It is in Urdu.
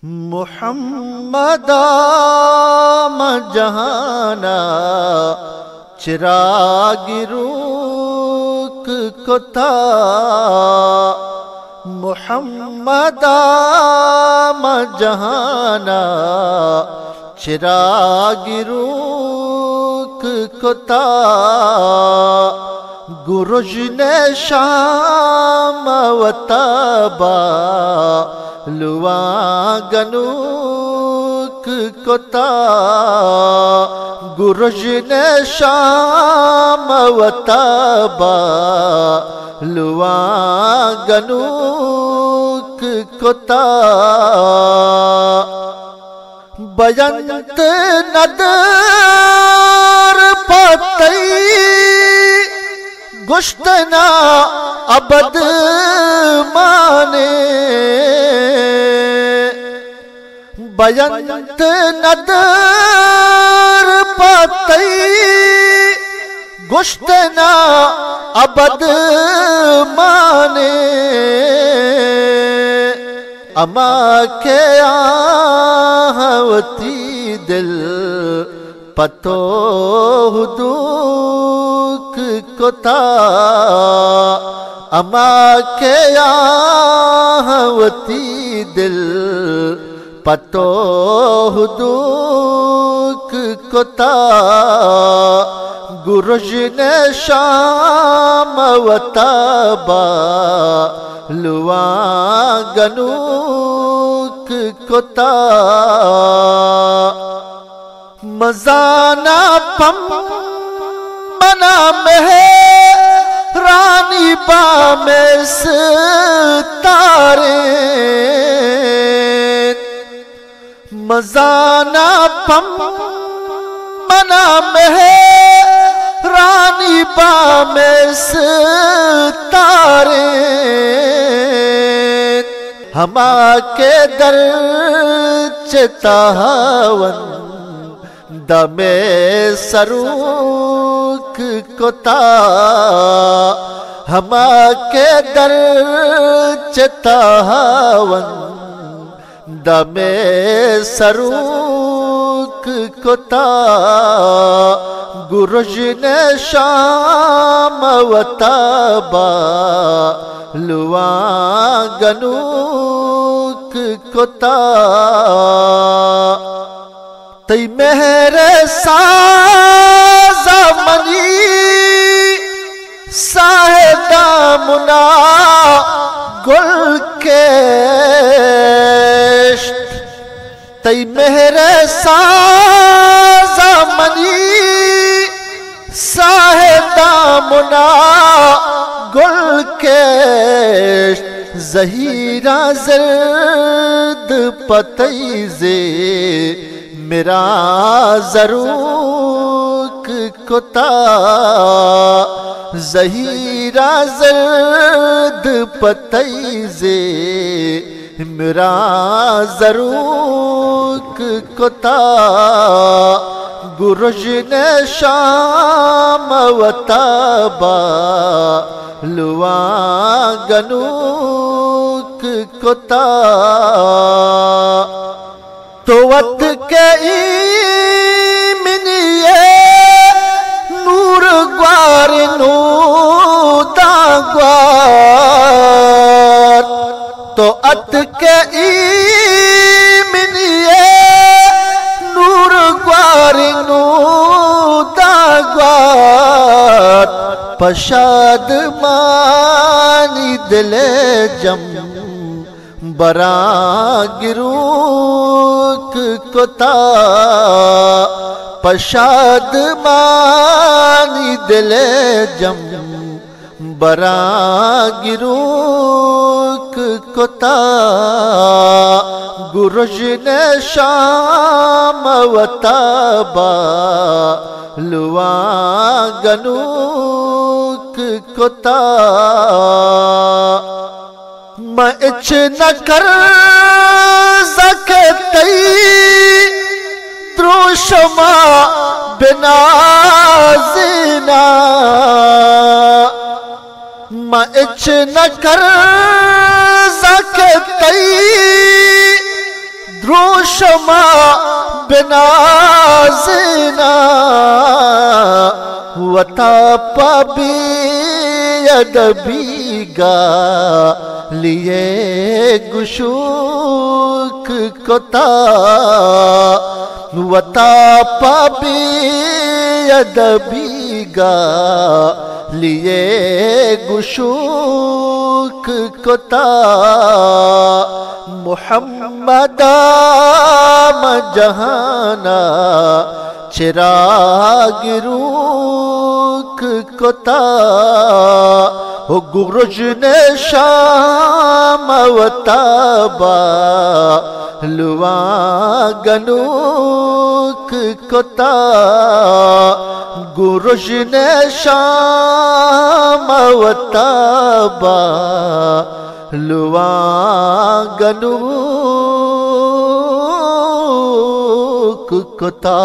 محمد جہانا چراغ روک کتا محمد جہانا چراغ روک کتا گرجن شام و تبا لواں گنوک کتا گرجن شام و تبا لواں گنوک کتا بیانت ندر پتی گشتنا ابد مانے بیانت ندر پتی گشتنا ابد مانے اما کے آہوتی دل پتو حدوک کتا اما کے آہوتی دل پتو حدوک کتا گرجن شام و تبا لواں گنوک کتا مزانا پم منا مہرانی میں ستارے مزانا پم منا مہرانی میں ستارے ہما کے در چتاون دم سروک کتا ہما کے در چتاون دم سروک کتا گرجن شام و تبا لواں گنوک کتا تی مہر سازا منی ساہدہ منا گل کشت تی مہر سازا منی ساہدہ منا گل کشت زہیرہ زرد پتیزے میرا زروک کتا زہیرہ زرد پتیزے میرا زروک کتا گرجن شام و تبا لواں گنوک کتا تو وقت کے ایمنیے نور گوار نودا گوار تو ات کے ایمنیے نور گوار نودا گوار پشاد مانی دل جم برا گروک کتا پشاد مانی دل جم برا گروک کتا گرجن شام و تبا لواں گنوک کتا میں اچ نہ کر سکتی دروشما بنا زینا میں اچ نہ کر سکتی روشما بنازنا وتا پابی ادبیگا لیے گشوک کتا وتا پابی ادبیگا لیے گشوک کتا محمد مجہانا چراغ روک کتا ہو گرج نے شام و تابا لواں گنوک کتا گرج نے شام و تابا لواں گنوک کتا